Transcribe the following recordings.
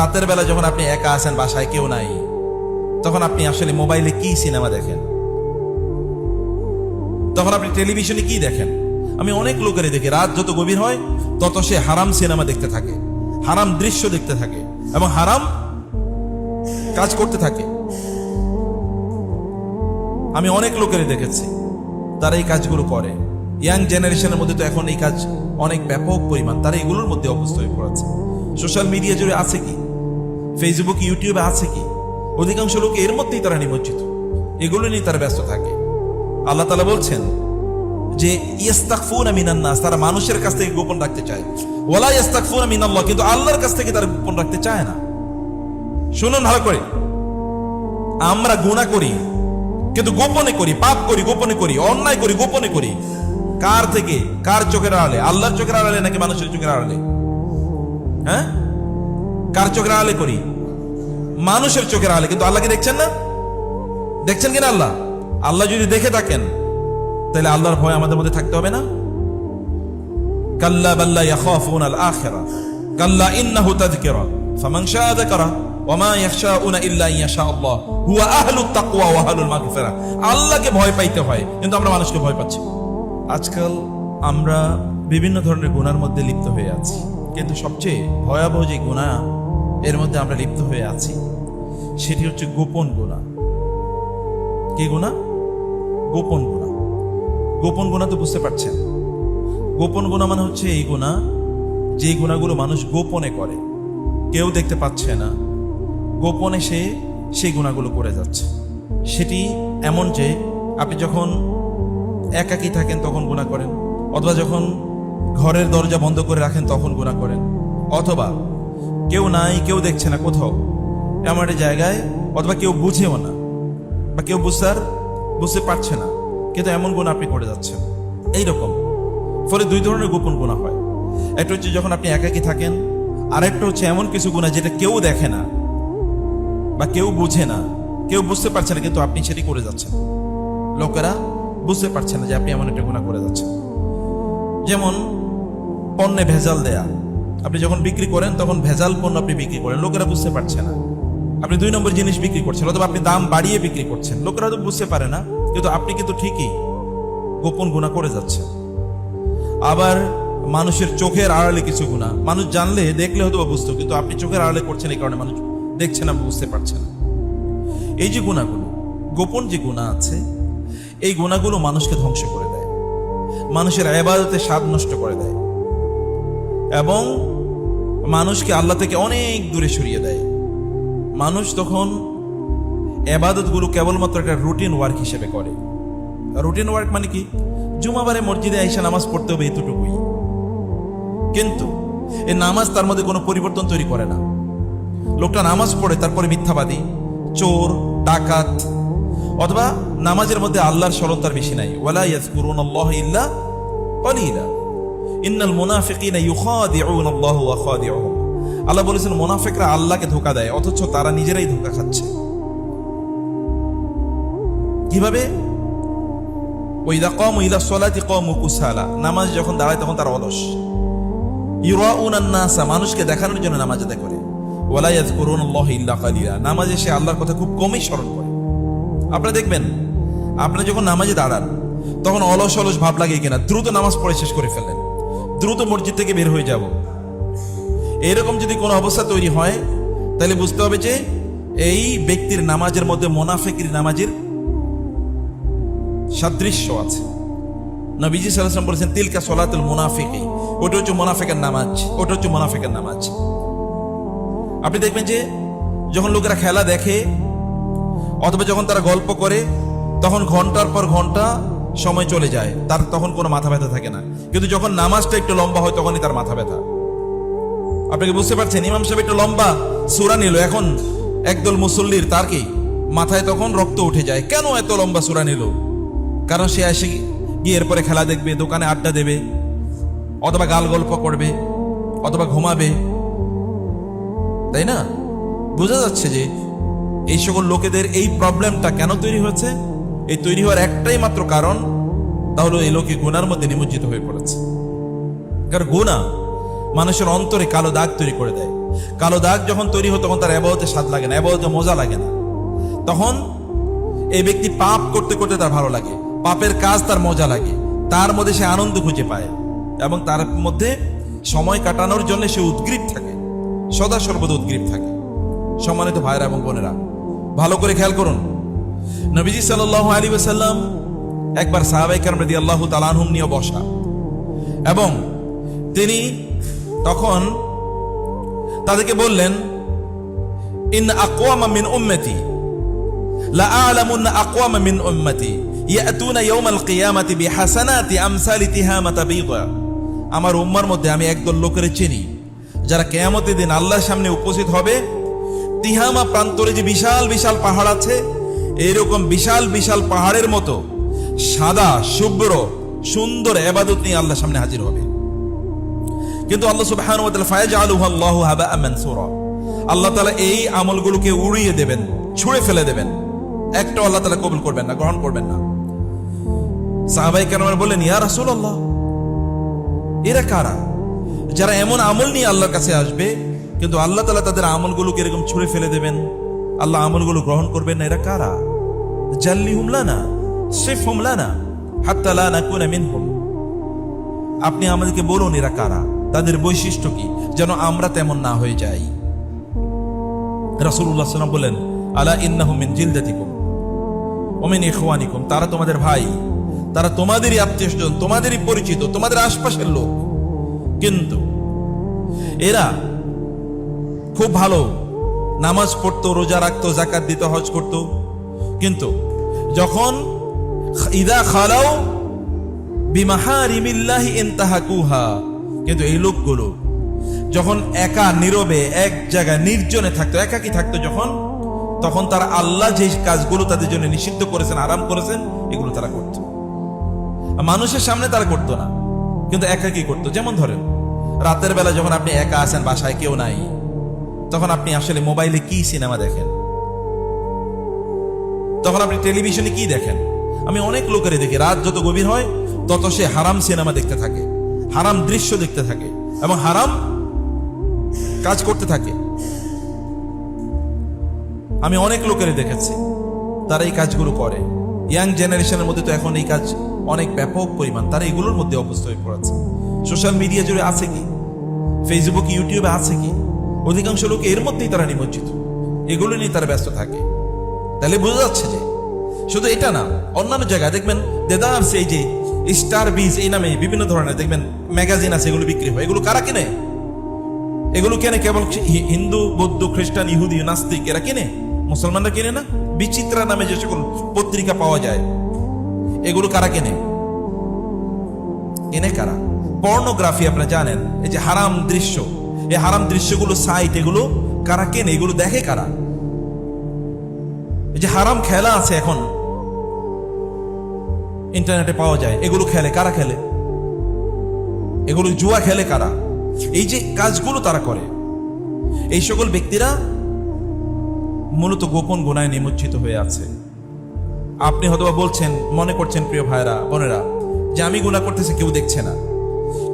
রাতের বেলা যখন আপনি একা আছেন, বাসায় কেউ নাই, তখন আপনি আসলে মোবাইলে কি সিনেমা দেখেন, তখন আপনি টেলিভিশনে কি দেখেন? আমি অনেক লোকেরই দেখি রাত যত গভীর হয় তত সে হারাম সিনেমা দেখতে থাকে, হারাম দৃশ্য দেখতে থাকে এবং হারাম কাজ করতে থাকে। আমি অনেক লোকেরই দেখেছি তারা এই কাজগুলো করে। ইয়াং জেনারেশনের মধ্যে তো এখন এই কাজ অনেক ব্যাপক পরিমাণ, তারা এগুলোর মধ্যে অভ্যস্ত হয়ে পড়েছে। সোশ্যাল মিডিয়া জুড়ে আছে কি, ফেসবুক ইউটিউবে আছে কি, অধিকাংশ লোক এর মধ্যেই তারা নিমজ্জিত, এগুলো নিয়ে তারা ব্যস্ত থাকে। আল্লাহ তাআলা বলছেন যে ইস্তাগফুনা মিনান নাস, তারা মানুষের কাছ থেকে গোপন রাখতে চায়, ওয়ালা ইস্তাগফুনা মিনাল্লাহ, কিন্তু আল্লাহর কাছ থেকে তারা গোপন রাখতে চায় না। শুনুন ভালো করে, আমরা গুনাহ করি কিন্তু গোপনে করি, পাপ করি গোপনে করি, অন্যায় করি গোপনে করি। কার থেকে? কার চোখের আড়ালে? আল্লাহর চোখের আড়ালে নাকি মানুষের চোখের আড়ালে? হ্যাঁ, কার চোখের আড়ালে করি? মানুষের চোখের আড়ালে। কিন্তু আল্লাহকে দেখছেন না? দেখছেন কিনা আল্লাহ? আল্লাহ যদি দেখে থাকেন তাহলে আল্লাহর ভয় আমাদের মধ্যে থাকতে হবে না? কাল্লা বাল্লা ইয়াখাফুনা আল আখিরা কাল্লা ইন্নাহু তাযকিরা ফামান শাআ যাকারা ওয়া মা ইয়াখশাউনা ইল্লা ইয়াশা আল্লাহ হুয়া আহলুত তাকওয়া ওয়া আহলুল মাগফিরা। আল্লাহকে ভয় পাইতে হয়, কিন্তু আমরা মানুষকে ভয় পাচ্ছি। আজকাল আমরা বিভিন্ন ধরনের গুনার মধ্যে লিপ্ত হয়ে আছি, কিন্তু সবচেয়ে ভয়াবহ যে গুনাহ এর মধ্যে আমরা লিপ্ত হয়ে আছি সেটি হচ্ছে গোপন গুনাহ। কি গুনাহ? গোপন গুনাহ। গোপন গুনাহ তো বুঝতে পারছেন? গোপন গুনাহ মানে হচ্ছে এই গুনাহ, যেই গুনাহগুলো মানুষ গোপনে করে, কেউ দেখতে পাচ্ছে না, গোপনে সে সেই গুনাহগুলো করে যাচ্ছে। সেটি এমন যে আপনি যখন একাকী থাকেন তখন গুনাহ করেন, অথবা যখন ঘরের দরজা বন্ধ করে রাখেন তখন গুনাহ করেন, অথবা কেউ নাই, কেউ দেখছে না কোথাও এমন একটা জায়গায়, অথবা কেউ বুঝেও না বা কেউ বুঝতে পারছে না, কিন্তু এমন গুনাহ আপনি করে যাচ্ছেন। এইরকম ফলে দুই ধরনের গোপন গুনাহ হয়। একটা হচ্ছে যখন আপনি একাকী থাকেন, আর একটা হচ্ছে এমন কিছু গুনাহ যেটা কেউ দেখে না বা কেউ বুঝে না, কেউ বুঝতে পারছে না, কিন্তু আপনি সেটি করে যাচ্ছেন। লোকেরা বুঝতে পারছে না যে আপনি এমন একটা গুনাহ করে যাচ্ছেন। যেমন পণ্যে ভেজাল দেয়া, আপনি যখন বিক্রি করেন তখন ভেজাল পণ্য আপনি বিক্রি করেন, লোকেরা বুঝতে পারছে না, আপনি 2 নম্বর জিনিস বিক্রি করছেন, অথবা আপনি দাম বাড়িয়ে বিক্রি করছেন, লোকেরা তো বুঝতে পারে না, কিন্তু আপনি কিন্তু ঠিকই গোপন গুনাহ করে যাচ্ছেন। আবার মানুষের চোখের আড়ালে কিছু গুনাহ, মানুষ জানলে দেখলে হয়তো বুঝতো, কিন্তু আপনি চোখের আড়ালে করছেন, এই কারণে মানুষ দেখছে না, বুঝতে পারছে না। এই যে গুনাহগুলো, গোপন যে গুনাহ আছে, এই গুনাহগুলো মানুষকে ধ্বংস করে দেয়, মানুষের ইবাদতের স্বাদ নষ্ট করে দেয় এবং মানুষকে আল্লাহ থেকে অনেক দূরে সরিয়ে দেয়। মানুষ তখন ইবাদতগুলো কেবলমাত্র একটা রুটিন ওয়ার্ক হিসেবে করে। রুটিন ওয়ার্ক মানে কি? জুমাবারে মসজিদে আইসা নামাজ পড়তে হবে, এতটুকুই। কিন্তু এই নামাজ তার মধ্যে কোনো পরিবর্তন তৈরি করে না। লোকটা নামাজ পড়ে তারপরে মিথ্যাবাদী, চোর, ডাকাত, অথবা নামাজের মধ্যে আল্লাহর স্মরণ তার বেশি নাই। ওয়ালা ইয়াযকুরুনাল্লাহ ইল্লা কলিলা ইন্নাল মুনাফিকিনা ইউখাদিউনাল্লাহ ওয়া খাদিউহুম। আল্লাহ বলেছেন মুনাফিকরা আল্লাহকে ধোঁকা দেয়, অথচ তারা নিজেরাই ধোঁকা খাচ্ছে। কিভাবে? ওয়াইদা কামু ইলা সলাতি কামু কুসালা, নামাজ যখন দাঁড়ায় তখন তারা অলস। ইউরাউনান নাসা, মানুষকে দেখানোর জন্য নামাজ আদায় করে। ওয়ালা ইয়াযকুরুনাল্লাহ ইল্লা কালিলা, নামাজে সে আল্লাহর কথা খুব কমই স্মরণ করে। আপনারা দেখবেন, আপনারা যখন নামাজে দাঁড়ান তখন অলস অলস ভাব লাগে কিনা, দ্রুত নামাজ পড়ে শেষ করে ফেললেন, দ্রুত মসজিদ থেকে বের হয়ে যাব, এরকম যদি কোনো অবস্থা তৈরি হয় তাহলে বুঝতে হবে যে এই ব্যক্তির নামাজের মধ্যে মুনাফিকের নামাজের সাদৃশ্য আছে। নবীজি সাল্লাল্লাহু আলাইহি ওয়াসাল্লাম বলেছেন তিলকা সলাতুল মুনাফিকি, ওটা হচ্ছে মুনাফিকের নামাজ, ওটা হচ্ছে মুনাফিকের নামাজ। আপনি দেখবেন যে যখন লোকেরা খেলা দেখে অথবা যখন তারা গল্প করে তখন ঘন্টার পর ঘন্টা সময় চলে যায়, তার তখন কোনো মাথা ব্যথা থাকে না, কিন্তু যখন নামাজটা একটু লম্বা হয় তখনই তার মাথা ব্যথা। আপনাকে বুঝতে পারছেন? ইমাম সাহেব একটু লম্বা সূরা নিল, এখন একদল মুসল্লির তার কি মাথায় তখন রক্ত উঠে যায়, কেন এত লম্বা সূরা নিল? কারণ সে এসে গিয়ে এরপরে খেলা দেখবে, দোকানে আড্ডা দেবে, অথবা গাল গল্প করবে, অথবা ঘুমাবে, তাই না? বোঝা যাচ্ছে যে এই সকল লোকেদের এই প্রবলেমটা কেন তৈরি হয়েছে। এই তৈরি হওয়ার একটাই মাত্র কারণ, তা হলো এই লোকে গুনার মধ্যে নিমজ্জিত হয়ে পড়েছে। কারণ গুনাহ মানুষের অন্তরে কালো দাগ তৈরি করে দেয়। কালো দাগ যখন তৈরি হয় তখন তার ইবাদতে স্বাদ লাগে না, ইবাদতে মজা লাগে না। তখন এই ব্যক্তি পাপ করতে করতে তার ভালো লাগে, পাপের কাজ তার মজা লাগে, তার মধ্যে সে আনন্দ খুঁজে পায় এবং তার মধ্যে সময় কাটানোর জন্য সে উদ্গ্রীব থাকে, সদা সর্বদা উদ্গ্রীব থাকে। সম্মানিত ভাইরা এবং বোনেরা, ভালো করে খেয়াল করুন, নবীজি সাল্লাল্লাহু আলাইহি ওয়াসাল্লাম একবার সাহাবায়ে কেরাম রাদিয়াল্লাহু তাআলা আনহুম নিয়ে বসা, এবং তিনি তখন তাদেরকে বললেন, ইন আকওয়ামা মিন উম্মতি লা আ'লামুন্না আকওয়ামা মিন উম্মতি ইয়াতুনা ইয়াওমাল কিয়ামাতি বিহাসানাতি আমসালি তিহামাতা বিদা। আমার উম্মার মধ্যে আমি একদল লোকের চিনি যারা কিয়ামতের দিন আল্লাহর সামনে উপস্থিত হবে, তিহামা প্রান্তরে যে বিশাল বিশাল পাহাড় আছে, এরকম বিশাল বিশাল পাহাড়ের মতো সাদা শুভ্র সুন্দর ইবাদত নিয়ে আল্লাহর সামনে হাজির হবে। কিন্তু আল্লাহ সুবহানাহু ওয়া তাআলা ফায়াজআলুহু আল্লাহু হাবাআ মানসুরা, আল্লাহ তাআলা এই আমলগুলোকে উড়িয়ে দেবেন, ছুঁড়ে ফেলে দেবেন, একটাও আল্লাহ তাআলা কবুল করবেন না, গ্রহণ করবেন না। সাহাবায়ে কেরাম বললেন, ইয়া রাসূলুল্লাহ, এরা কারা যারা এমন আমল নিয়ে আল্লাহর কাছে আসবে কিন্তু আল্লাহ তাআলা তাদের আমলগুলোকে এরকম ছুঁড়ে ফেলে দেবেন, আল্লাহ আমলগুলো গ্রহণ করবেন না? এরা কারা? জাল্লিহুম লানা সিফহুম লানা হাত্তা লা নাকুনা মিনহুম। আপনি আমাদেরকে বলুন এরা কারা, তাদের বৈশিষ্ট্য কি, যেন আমরা তেমন না হয়ে যাই। রাসূলুল্লাহ সাল্লাল্লাহু আলাইহি ওয়াসাল্লাম বলেন, আলা ইন্নাহুম মিন জিলদাতিকুম ওয়া মিন ইখওয়ানিকুম, তারা তোমাদের ভাই, তারা তোমাদেরই আত্মীয়স্বজন, তোমাদেরই পরিচিত, তোমাদের আশপাশের লোক, কিন্তু এরা খুব ভালো নামাজ পড়তো, রোজা রাখতো, যাকাত দিত, হজ করত, কিন্তু যখন ইদা খালাউ বিমাহারিমিল্লাহি ইনতাহাকুহা, কিন্তু এই লোকগুলো যখন একা নীরবে এক জায়গায় নির্জনে থাকতো, একাকী থাকতো যখন, তখন তারা আল্লাহ যে কাজগুলো তাদের জন্য নিষিদ্ধ করেছেন, আরাম করেছেন, এগুলো তারা করত। মানুষের সামনে তারা করতো না, কিন্তু একাকী করতো। যেমন ধরেন, রাতের বেলা যখন আপনি একা আছেন, বাসায় কেউ নাই, তখন আপনি আসলে মোবাইলে কি সিনেমা দেখেন, তখন আপনি টেলিভিশনে কি দেখেন? আমি অনেক লোকের দেখি রাত যত গভীর হয় তত সে হারাম সিনেমা দেখতে থাকে, হারাম দৃশ্য দেখতে থাকে এবং হারাম কাজ করতে থাকে। আমি অনেক লোকের দেখেছি তারা এই কাজগুলো করে। ইয়াং জেনারেশনের মধ্যে তো এখন এই কাজ অনেক ব্যাপক পরিমাণ, তারা এগুলোর মধ্যে অভ্যস্ত হয়ে পড়েছে। সোশ্যাল মিডিয়া জুড়ে আছে কি, ফেসবুক ইউটিউবে আছে কি, অধিকাংশ লোক এর মধ্যেই তারা নিমজ্জিত, এগুলো নিয়ে তারা ব্যস্ত থাকে। তাহলে বোঝা যাচ্ছে যে শুধু এটা না, অন্যান্য জায়গায় দেখবেন দেদার সেই যে স্টার বিজ এই নামে বিভিন্ন ধরনের দেখবেন ম্যাগাজিন আছে, এগুলো বিক্রি হয়। এগুলো কারা কিনে? এগুলো কেনে কেবল হিন্দু, বৌদ্ধ, খ্রিস্টান, ইহুদি, নাস্তিক এরা কিনে, মুসলমানরা কিনে না। বিচিত্রা নামে যে সকল পত্রিকা পাওয়া যায়, এগুলো কারা কিনে? কিনে কারা? পর্নোগ্রাফি আপনারা জানেন, এই যে হারাম দৃশ্য, এই হারাম দৃশ্যগুলো সাইট, এগুলো কারা কেনে? এগুলো দেখে কারা? এই যে হারাম খেলা আছে এখন ইন্টারনেটে পাওয়া যায়, এগুলো খেলে কারা? খেলে এগুলো, জুয়া খেলে কারা? এই যে কাজগুলো তারা করে, এই সকল ব্যক্তিরা মূলত গোপন গুনায় নিমজ্জিত হয়ে আছে। আপনি হয়তো বলছেন, মনে করছেন প্রিয় ভাইরা বোনেরা, যে আমি গুনাহ করতেছি কেউ দেখছে না।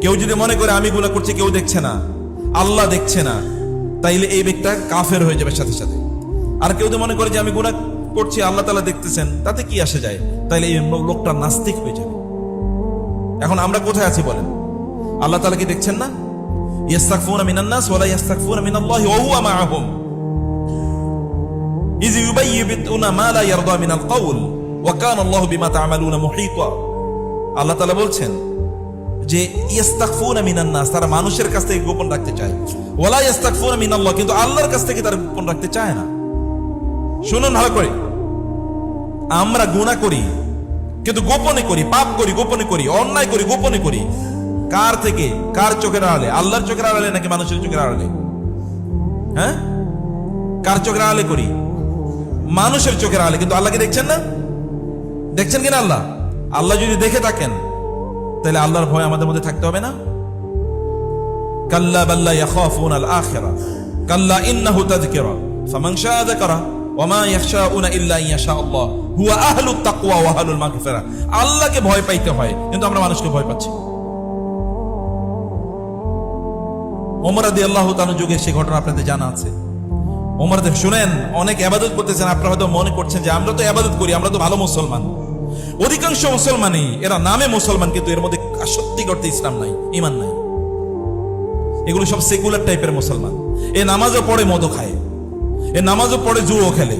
কেউ যদি মনে করে আমি গুনাহ করছি কেউ দেখছে না, আল্লাহ দেখছে না, তাইলে এই ব্যক্তিটা কাফের হয়ে যাবে সাথে সাথে। আর কেউ যদি মনে করে যে আমি গুনাহ করছি আল্লাহ তাআলা দেখতেছেন, তাতে কি আসে যায়, তাইলে এই লোকটা নাস্তিক হয়ে যাবে। এখন আমরা কোথায় আছি বলেন? আল্লাহ তাআলা কি দেখছেন না? ইয়াস্তাগফিরুনা মিনান নাস ওয়া লা ইয়াস্তাগফিরুনা মিনাল্লাহি ওয়া হুয়া মাআহুম ইয ইউবায়্যিতুনা মা লা ইয়ারদা মিনাল কওল ওয়া কানা আল্লাহু বিমা তা'মালুনা মুহীতা। আল্লাহ তাআলা বলছেন যে ইয়াস্তাগফিরুনা মিনান নাস, তারা মানুষের কাছ থেকে গোপন রাখতে চায়, ওয়া লা ইয়াস্তাগফিরুনা মিনাল্লাহ, কিন্তু আল্লাহর কাছ থেকে তারা গোপন রাখতে চায় না। শুনুন ভালো করে, আমরা গুনাহ করি কিন্তু গোপনে করি, পাপ করি গোপনে করি, অন্যায় করি গোপনে করি। কার থেকে? কার চোখের আড়ালে? আল্লাহর চোখের আড়ালে নাকি মানুষের চোখের আড়ালে? হ্যাঁ, কার চোখের আড়ালে করি? মানুষের চোখের আড়ালে। কিন্তু আল্লাহকে দেখছেন না? দেখছেন কিনা আল্লাহ? আল্লাহ যদি দেখে থাকেন তাহলে আল্লাহর ভয় আমাদের মধ্যে থাকতে হবে না? কাল্লা বাল্লা ইয়াখাফুনাল আখিরা কাল্লা ইন্নাহু তাযকিরা ফামান শাআ যাকারা ওয়া মা ইয়াখশাউনা ইল্লা ইনশা আল্লাহ হুয়া আহলুত তাকওয়া ওয়া আহলুল মাগফিরা। আল্লাহকে ভয় পাইতে হয়, কিন্তু আমরা মানুষকে ভয় পাচ্ছি। ওমর রাদিয়াল্লাহু তাআলা যুগে সেই ঘটনা আপনাদের জানা আছে। ওমর শুনেন, অনেক ইবাদত করতেছেন, আপনারা হয়তো মনে করছেন যে আমরা তো ইবাদত করি, আমরা তো ভালো মুসলমান। অধিকাংশ মুসলমানই এরা নামে মুসলমান, কিন্তু এর মধ্যে সত্যি করতে ইসলাম নাই, ঈমান নাই। এগুলো সব সেকুলার টাইপের মুসলমান। এ নামাজও পড়ে, মদও খায়, এ নামাজও পড়ে, জুয়ো খেলে,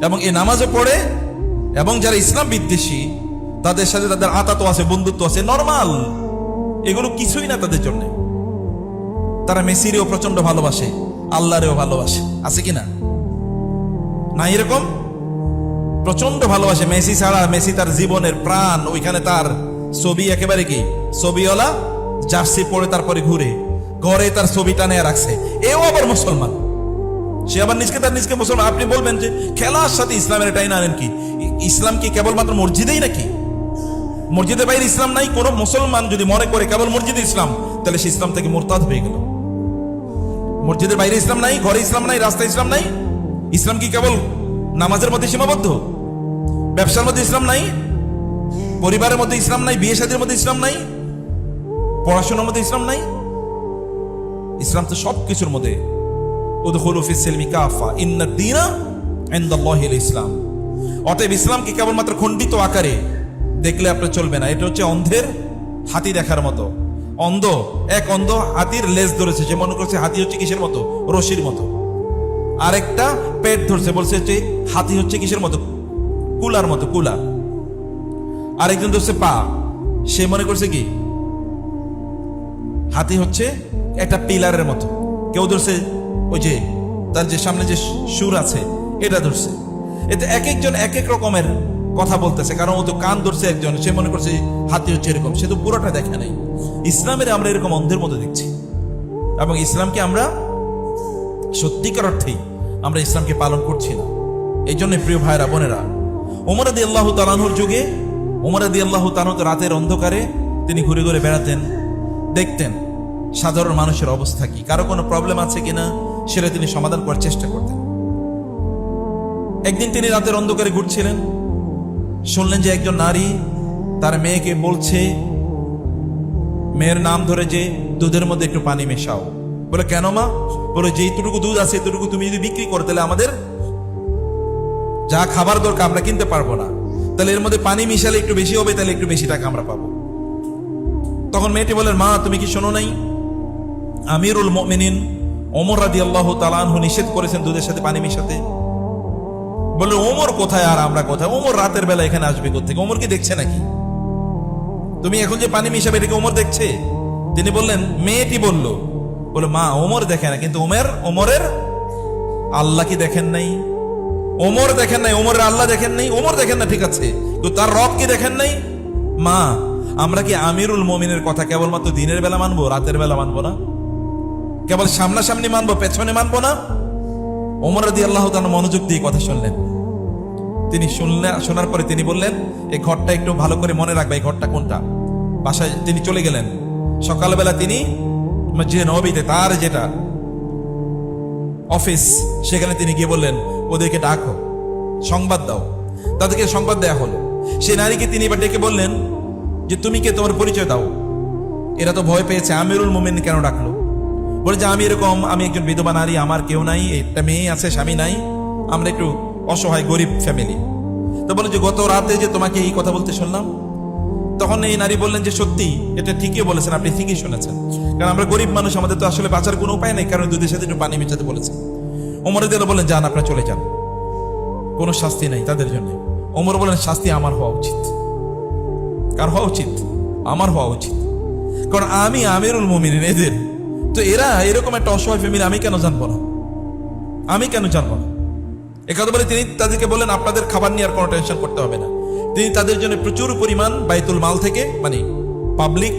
এবং এ নামাজও পড়ে, এবং যারা ইসলাম বিদ্বেষী তাদের সাথে তাদের আতাত আছে, বন্ধুত্ব আছে, নরমাল। এগুলো কিছুই না তাদের জন্য। তারা মেসিরেও প্রচন্ড ভালোবাসে, আল্লাহরেও ভালোবাসে, আছে কিনা? না এরকম প্রচন্ড ভালোবাসে। মেসি ছাড়া, মেসি তার জীবনের প্রাণ, ওইখানে তার ছবি একেবারে কি ছবিওয়ালা জার্সি পরে তারপরে ঘুরে, ঘরে তার ছবি টানে রাখছে। এও আবার মুসলমান, সে আবার নিজকে মুসলমান। আপনি বলবেন যে খেলার সাথে ইসলামের এটাই না আনেন কি? ইসলাম কি কেবলমাত্র মসজিদেই নাকি? মসজিদের বাইরে ইসলাম নাই? কোন মুসলমান যদি মনে করে কেবল মসজিদে ইসলাম, তাহলে সে ইসলাম থেকে মুরতাদ হয়ে গেল। মসজিদের বাইরে ইসলাম নাই, ঘরে ইসলাম নাই, রাস্তায় ইসলাম নাই। ইসলাম কি কেবল নামাজের মধ্যে সীমাবদ্ধ? ব্যবসার মধ্যে ইসলাম নাই, পরিবারের মধ্যে ইসলাম নাই, বিয়ে শাদীর মধ্যে ইসলাম নাই, পড়াশোনার মধ্যে ইসলাম নাই? ইসলাম তো সবকিছুর মধ্যে। উদখুলু ফিস সিলমি কাফা ইন্নাদ দীনা ইনদাল্লাহিল ইসলাম। অতএব ইসলামকে কেবলমাত্র খণ্ডিত আকারে দেখলে আপনার চলবে না। এটা হচ্ছে অন্ধের হাতি দেখার মতো। অন্ধ হাতির লেজ ধরেছে, যে মনে করছে হাতি হচ্ছে কিসের মতো? রশির মতো। আরেকটা পেট ধরছে, বলছে যে হাতি হচ্ছে কিসের মতো? কুলার মতো, কুলা। আরেকজন ধরছে পা, সে মনে করছে কি হাতি হচ্ছে একটা পিলারের মতো। কেউ ধরছে ওই যে তার যে সামনে যে সুর আছে এটা ধরছে। এতে এক একজন এক এক রকমের কথা বলতেছে, কারণ ও তো কান ধরছে একজন, সে মনে করছে হাতি হচ্ছে এরকম, সে তো পুরোটা দেখে নাই। ইসলামের আমরা এরকম অন্ধের মতো দেখছি, এবং ইসলামকে আমরা সত্যিকার অর্থেই আমরা ইসলামকে পালন করছি না। এই জন্য প্রিয় ভাইরা বোনেরা, ওমর রাদিয়াল্লাহু তাআলা আনহুর যুগে ওমর রাদিয়াল্লাহু তাআলা রাতের অন্ধকারে তিনি ঘুরে ঘুরে বেড়াতেন, দেখতেন সাধারণ মানুষের অবস্থা কি, কারো কোনো প্রবলেম আছে কিনা সেটা তিনি সমাধান করার চেষ্টা করতেন। একদিন তিনি রাতের অন্ধকারে ঘুরছিলেন, শুনলেন যে একজন নারী তার মেয়েকে বলছে, মেয়ের নাম ধরে, যে দুধের মধ্যে একটু পানি মেশাও। বলে কেন মা? বলে যে এতটুকু দুধ আছে এতটুকু তুমি যদি বিক্রি করো, তাহলে আমাদের যা খাবার দরকার আমরা কিনতে পারবো না, তাহলে এর মধ্যে পানি মিশালে একটু বেশি হবে, তাহলে একটু বেশি টাকা আমরা পাবো। তখন মেয়েটি বলেন, মা তুমি কি শোনো নাই আমিরুল মুমিনিন ওমর রাদিয়াল্লাহু তাআলা আনহু নিষেধ করেছেন দুধের সাথে পানি মিশাতে? বলে ওমর কোথায় আর আমরা কোথায়? ওমর রাতের বেলা এখানে আসবে কোথেকে? ওমর কি দেখছে নাকি? তুমি এখন যে পানি মিশাবে এটাকে ওমর দেখছে? তিনি বললেন, মেয়েটি বলল, বলে মা ওমর দেখে না, কিন্তু ওমরের আল্লাহ কি দেখেন নাই? ওমর দেখেন নাই, ওমরের আল্লাহ দেখেন নাই? ওমর দেখেন না ঠিক আছে, কিন্তু তার রব কি দেখেন নাই? মা আমরা কি আমিরুল মুমিনের কথা কেবলমাত্র দিনের বেলা মানবো, রাতের বেলা মানবো না? কেবল সামনাসামনি মানবো, পেছনে মানবো না? ওমর রাদিয়াল্লাহু তাআলা মনোযোগ দিয়ে কথা শুনলেন। তিনি শোনার পরে তিনি বললেন, এই ঘরটা একটু ভালো করে মনে রাখবে, এই ঘরটা কোনটা। বাসায় তিনি চলে গেলেন। সকালবেলা তিনি মসজিদে নববীতে তার যেটা অফিস, সেখানে তিনি গিয়ে বললেন, ওদেরকে ডাকো, সংবাদ দাও। তাদেরকে সংবাদ দেয়া হলো। সেই নারীকে তিনি এবার ডেকে বললেন যে তুমি কে, তোমার পরিচয় দাও। এরা তো ভয় পেয়েছে, আমিরুল মুমিন কেন ডাকলো? বলে যে আমি একজন বিধবা নারী, আমার কেউ নাই, একটা মেয়ে আছে, স্বামী নাই, আমরা একটু অসহায় গরিব ফ্যামিলি। তো বলে যে গত রাতে যে তোমাকে এই কথা বলতে শুনলাম। তখন এই নারী বললেন যে সত্যি, এটা ঠিকই বলেছেন, আপনি ঠিকই শুনেছেন, কারণ আমরা গরিব মানুষ, আমাদের তো আসলে বাঁচার কোনো উপায় নেই, কারণ দুধের সাথে একটু পানি মেশাতে বলেছে। ওমর রাদিয়াল্লাহু বলেন, যান আপনারা চলে যান, কোনো শাস্তি নাই তাদের জন্য। ওমর বলেন, শাস্তি আমার হওয়া উচিত। কার হওয়া উচিত? আমার হওয়া উচিত, কারণ আমি আমিরুল মুমিনিন এদের। তো এরা এরকম একটা অসহায় ফ্যামিলি, আমি কেন জানবো না? আমি কেন জানবো না? একথা বলে তিনি তাদেরকে বললেন, আপনাদের খাবার নিয়ে আর কোনো টেনশন করতে হবে না। তিনি তাদের জন্য প্রচুর পরিমাণ বাইতুল মাল থেকে, মানে পাবলিক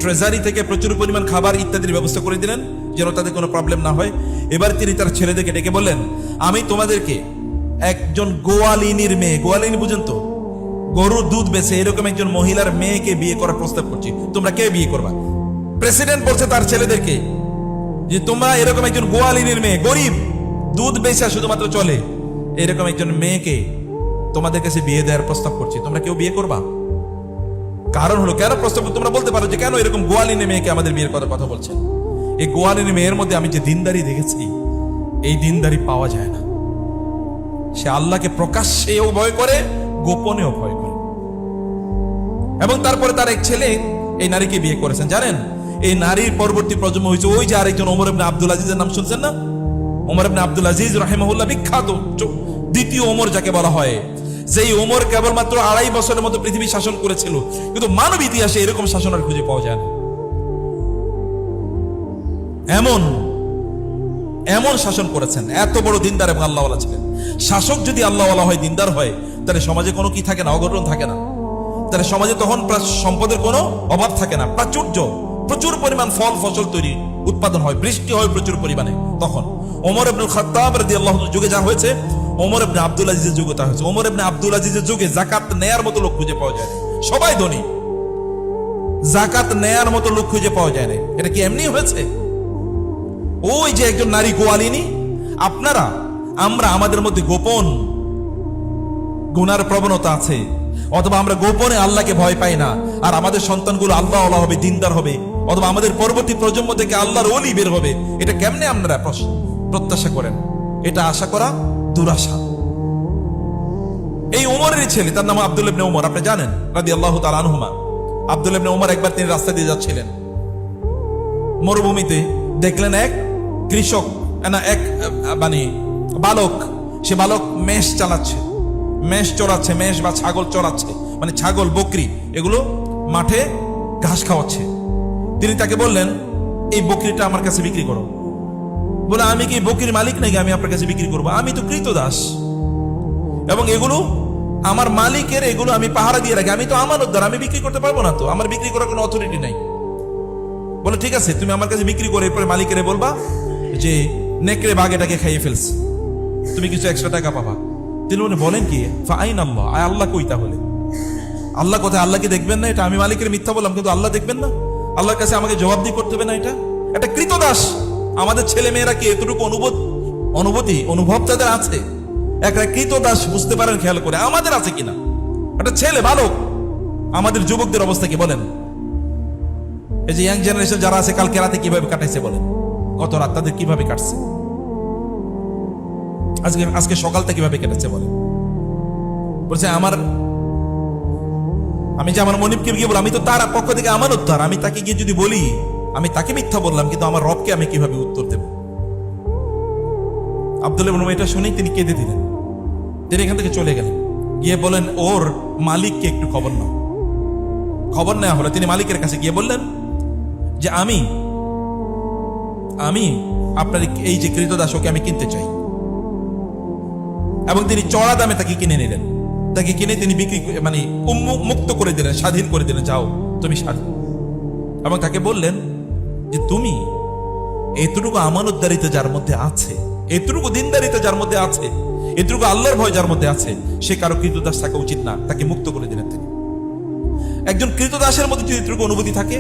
ট্রেজারি থেকে প্রচুর পরিমাণ খাবার ইত্যাদির ব্যবস্থা করে দিলেন, যেন তাদের কোনো প্রবলেম না হয়। এবার তিনি তার ছেলেদেরকে ডেকে বললেন, আমি তোমাদেরকে একজন গোয়ালিনীর মেয়ে, গোয়ালিনী বুঝেন তো, গরুর দুধ বেচে এরকম একজন মহিলার মেয়েকে বিয়ে করার প্রস্তাব করছি, তোমরা কে বিয়ে করবা? প্রেসিডেন্ট বলছে তার ছেলেদেরকে যে তোমরা এরকম একজন গোয়ালিনীর মেয়ে, গরিব, দুধ বেচা শুধুমাত্র চলে, এরকম একজন মেয়েকে তোমাদের কাছে বিয়ে দেওয়ার প্রস্তাব করছি, তোমরা কেউ বিয়ে করবা? কারণ হলো, কেন প্রস্তাব? তোমরা বলতে পারো যে কেন এরকম গোয়ালিনী মেয়েকে আমাদের বিয়ের কথা বলছেন। এই গোয়ালিনী মেয়ের মধ্যে আমি যে দিনদারি দেখেছি, এই দিনদারি পাওয়া যায় না। সে আল্লাহকে প্রকাশ্যেও ভয় করে, গোপনেও ভয় করে। এবং তারপরে তার এক ছেলে এই নারীকে বিয়ে করেছেন। জানেন, এই নারীর পরবর্তী প্রজন্ম হয়েছে ওই যে আরেকজন ওমর ইবনে আব্দুল আজিজের নাম শুনছেন না? ওমর ইবনে আব্দুল আজিজ রাহিমাহুল্লাহ, বিখ্যাত দ্বিতীয় ওমর যাকে বলা হয়, যেই ওমর কেবলমাত্র 2.5 বছরের মতো পৃথিবী শাসন করেছিল, কিন্তু মানব ইতিহাসে এরকম শাসন আর খুঁজে পাওয়া যায় না। এমন এমন শাসন করেছেন, এত বড় দিনদার এবং আল্লাহওয়ালা ছিলেন। শাসক যদি আল্লাহওয়ালা হয়, দিনদার হয়, তাহলে সমাজে কোনো কি থাকে না, অঘটন থাকে না। তাহলে সমাজে তখন সম্পদের কোনো অভাব থাকে না, প্রাচুর্য, প্রচুর পরিমাণ ফল ফসল তৈরি উৎপাদন হয়, বৃষ্টি হয় প্রচুর পরিমাণে। তখন ওমর ইবনুল খাত্তাব রাদিয়াল্লাহু আনহু যুগে যা হয়েছে, ওমর ইবনে আব্দুল আজিজের যুগে তা হয়েছে। ওমর ইবনে আব্দুল আজিজের যুগে যাকাত নেয়ার মতো লোক খুঁজে পাওয়া যায় না, সবাই ধনী, যাকাত নেয়ার মতো লোক খুঁজে পাওয়া যায় না। এটা কি এমনি হয়েছে? ওই যে একজন নারী গোয়ালিনী, আমরা আমাদের মধ্যে গোপন গুনার প্রবণতা আছে, অথবা আমরা গোপনে আল্লাহকে ভয় পাই না, আর আমাদের সন্তানগুলো আল্লাহওয়ালা হবে, দিনদার হবে, অথবা আমাদের পরবর্তী প্রজন্ম থেকে আল্লাহর ওলি বের হবে। এটা কেমনে আপনারা প্রত্যাশা করেন? এটা আশা করা দুরাশা। এই ওমরের ছেলে, তার নাম আব্দুল ইবনে ওমর, আপনি জানেন রাদিয়াল্লাহু তাআলা আনহুমা। আব্দুল ইবনে ওমর একবার তিনি রাস্তা দিয়ে যাচ্ছিলেন মরুভূমিতে, দেখলেন এক কৃষক, এক মানে বালক, সে বালক মেষ চালাচ্ছে, মেষ চড়াচ্ছে, মেষ বা ছাগল চড়াচ্ছে, মানে ছাগল বকরি এগুলো মাঠে ঘাস খাওয়াচ্ছে। তিনি তাকে বললেন, এই বকরিটা আমার কাছে বিক্রি করো। বলে, আমি কি বকরির মালিক নাকি আমি আপনার কাছে বিক্রি করবো? আমি তো কৃতদাস, এবং এগুলো আমার মালিকের, এগুলো আমি পাহারা দিয়ে রাখি, আমি তো আমানতদার, আমি বিক্রি করতে পারবো না, তো আমার বিক্রি করার কোনো অথরিটি নাই। বলে, ঠিক আছে, তুমি আমার কাছে বিক্রি করে এরপরে মালিকের বলবা যে নেকড়ে বাঘ এটাকে খাইয়ে ফেলছে, তুমি কিছু এক্সট্রা টাকা পাবা। তিনি বলেন কি, ফাইন আল্লাহ, আল্লাহ কই তাহলে? আল্লাহ কোথায়? আল্লাহ কি দেখবেন না? এটা আমি মালিকের মিথ্যা বললাম, কিন্তু আল্লাহ দেখবেন না? আল্লাহর কাছে আমাকে জবাবদিহি করতে হবে না? এটা একটা কৃতদাস। আমাদের ছেলে মেয়েরা কি এতটুকু অনুভব তাদের আছে? একটা কৃতদাস বুঝতে পারেন খেয়াল করে, আমাদের আছে কিনা? একটা ছেলে বালক। আমাদের যুবকদের অবস্থা কি বলেন? এই যে ইয়াং জেনারেশন যারা আছে, কালকে রাতে কিভাবে কাটাইছে বলেন? গত রাত তাদের কিভাবে কাটছে? আজকে সকালটা কিভাবে কেটেছে বলেন? বলছে আমি যে আমার মনিবকে গিয়ে বললাম, আমি তো তার পক্ষ থেকে আমানতদার, আমি তাকে গিয়ে যদি বলি আমি তাকে মিথ্যা বললাম, কিন্তু আমার রবকে আমি কিভাবে উত্তর দেব? আব্দুল ইবনে ওমর এটা শুনেই তিনি কেঁদে দিলেন। তিনি এখান থেকে চলে গেলেন, গিয়ে বলেন ওর মালিককে একটু খবর নাও। খবর নেওয়া হলো, তিনি মালিকের কাছে গিয়ে বললেন যে আমি আপনার এই যে কৃতদাস, ওকে আমি কিনতে চাই। এবং তিনি চড়া দামে তাকে কিনে নিলেন। তাকে কিনে তিনি বিক্রি মানে মুক্ত করে দিলেন, স্বাধীন করে দিলেন, যাও তুমি স্বাধীন। এবং তাকে বললেন যে তুমি এতটুকু আমানতদারিতে যার মধ্যে আছে, এতটুকু দিনদারিতে যার মধ্যে আছে, এতটুকু আল্লাহর ভয় যার মধ্যে আছে, সে কারো কৃতদাস থাকা উচিত না। তাকে মুক্ত করে দিলেন তিনি। একজন কৃতদাসের মধ্যে যদি এতটুকু অনুভূতি থাকে,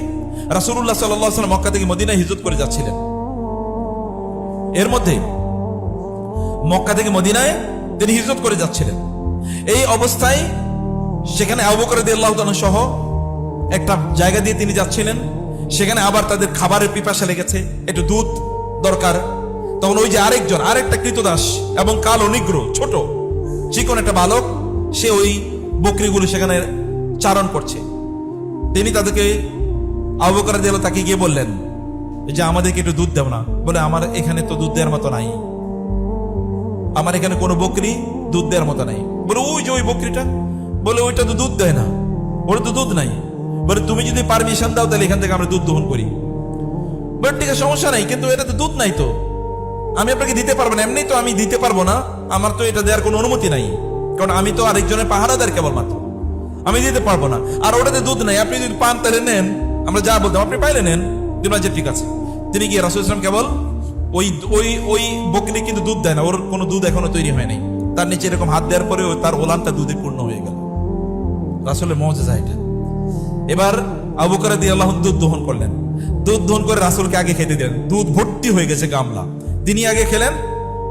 রাসূলুল্লাহ সাল্লাল্লাহু আলাইহি ওয়াসাল্লাম মক্কা থেকে মদিনায় হিজরত করে যাচ্ছিলেন। এর মধ্যে মক্কা থেকে মদিনায় তিনি হিজরত করে যাচ্ছিলেন। এই অবস্থায় সেখানে আবু বকর রাদিয়াল্লাহু তাআলা সহ একটা জায়গা দিয়ে তিনি যাচ্ছিলেন। সেখানে আবার তাদের খাবারের পিপাসা লেগেছে, একটু দুধ দরকার। তখন ওই যে আরেকটা কৃতদাস এবং কালো নিগ্র ছোট চিকন একটা বালক, সে ওই বকরিগুলো সেখানে চারণ করছে। তিনি তাদেরকে, আবু বকর রাদিয়াল্লাহু তাকে গিয়ে বললেন যে আমাদেরকে একটু দুধ দেও না। বলে, আমার এখানে তো দুধ দেওয়ার মতো নাই, আমার এখানে কোনো বকরি দুধ দেওয়ার মতো নাই। বলে, ওই যে ওই বকরিটা। বলে, ওইটা তো দুধ দেয় না, ওটা তো দুধ নাই। বলে, তুমি যদি পারমিশন দাও তাহলে এখান থেকে আমরা দুধ দহন করি। বলে, ঠিক আছে, সমস্যা নাই, কিন্তু এটা তো দুধ নাই, তো আমি আপনাকে দিতে পারবো না। এমনি তো আমি দিতে পারবো না, আমার তো এটা দেওয়ার কোনো অনুমতি নাই, কারণ আমি তো আরেকজনের পাহারাদার কেবলমাত্র, আমি দিতে পারবো না। আর ওটাতে দুধ নাই, আপনি যদি পান তাহলে নেন, আমরা যা বলতাম আপনি পাইলে নেন। ঠিক আছে। তিনি গিয়ে রাসূল সাল্লাল্লাহু আলাইহি ওয়াসাল্লাম কেবল ওই বকরি কিন্তু দুধ দেয় না, ওর কোনো দুধ এখনো তৈরি হয় নাই। তার নিচে এরকম হাত দেওয়ার পরে তার ওলানটা দুধে পূর্ণ হয়ে গেল। রাসূলের মুজিজা এটা। এবার আবু বকর রাদিয়াল্লাহু আনহু দুধ দহন করলেন। দুধ দহন করে রাসূলকে আগে খেতে দিলেন। দুধ ভর্তি হয়ে গেছে গামলা, তিনি আগে খেলেন,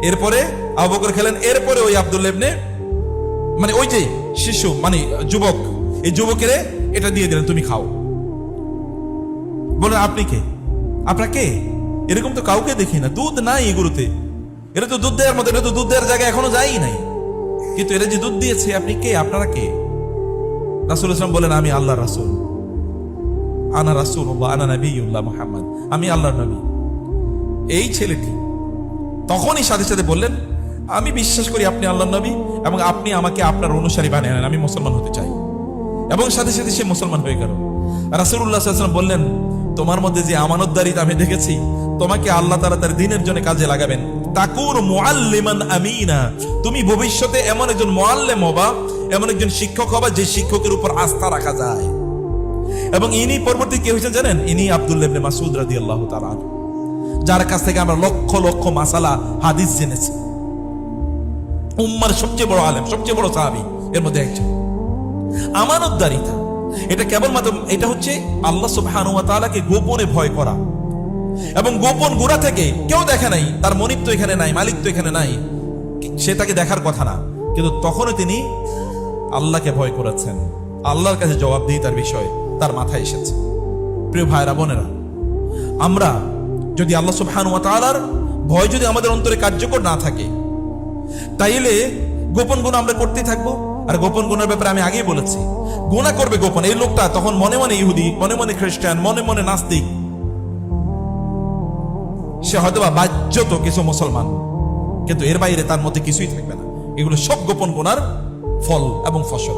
এরপরে আবু বকর খেলেন, এরপরে ওই আব্দুল্লাহ ইবনে মানে ওই যে শিশু মানে যুবক, এই যুবকের এটা দিয়ে দিলেন, তুমি খাও। বলেন, আপনি কে? আপনার কে? এরকম তো কাউকে দেখি না, দুধ নাই এগুলোতে। এটা তো দুধ দেওয়ার মতো, এটা তো দুধ দেওয়ার জায়গায় এখনো যাই নাই, কিন্তু এরা যে দুধ দিয়েছে, আপনি কে, আপনারা কে? রাসূল ইসলাম বলেন, আমি আল্লাহ রাসূল, আনা রাসূলুল্লাহ আনা নবিয়ুল্লাহ মুহাম্মদ, আমি আল্লাহর নবী। এই ছেলেটি তখনই সাথে সাথে বললেন, আমি বিশ্বাস করি আপনি আল্লাহর নবী এবং আপনি আমাকে আপনার অনুসারী বানিয়ে নেন, আমি মুসলমান হতে চাই। এবং সাথে সাথে সে মুসলমান হয়ে গেল। রাসূলুল্লাহ সাল্লাল্লাহু আলাইহি ওয়াসাল্লাম বললেন, তোমার মধ্যে যে আমানতদারিতা আমি দেখেছি, তোমাকে আল্লাহ তাআলা তার দ্বীনের জন্য কাজে লাগাবেন। তাকুর মুআল্লিমান আমিনা, তুমি ভবিষ্যতে এমন একজন মুআল্লিম হবা, এমন একজন শিক্ষক হবা যে শিক্ষকের উপর আস্থা রাখা যায়। এবং ইনি পরবর্তী কে হয়েছেন জানেন? ইনি আব্দুল্লাহ ইবনে মাসউদ রাদিয়াল্লাহু তাআলা, যার কাছ থেকে আমরা লক্ষ লক্ষ মাসালা হাদিস জেনেছি। উম্মার সবচেয়ে বড় আলেম, সবচেয়ে বড় সাহাবী এর মধ্যে একজন। আমানতদারিতা, এটা কেবলমাত্র, এটা হচ্ছে আল্লাহ সুবহানাহু ওয়া তাআলাকে গোপনে ভয় করা। এবং গোপন গোড়া থেকে কেউ দেখে নাই, তার মনিব তো এখানে নাই, মালিক তো এখানে নাই, সে তাকে দেখার কথা না, কিন্তু তখনও তিনি আল্লাহকে ভয় করেছেন। আল্লাহর কাছে জবাবদিহিতার বিষয় তার মাথায় এসেছে। প্রিয় ভাইরা বোনেরা, আমরা যদি আল্লাহ সুবহানাহু ওয়া তাআলার ভয় যদি আমাদের অন্তরে কার্যকর না থাকে, তাইলে গোপন গুনাহ আমরা করতে থাকবো। আর গোপন গুনার ব্যাপারে আমি আগেই বলেছি, গুনাহ করবে গোপন। এই লোকটা তখন মনে মনে ইহুদি, মনে মনে খ্রিস্টান, মনে মনে নাস্তিক, সে হয়তো বা বাহ্যত কিছু মুসলমান, কিন্তু এর বাইরে তার মধ্যে কিছুই থাকবে না। এগুলো সব গোপন গুনার ফল এবং ফসল।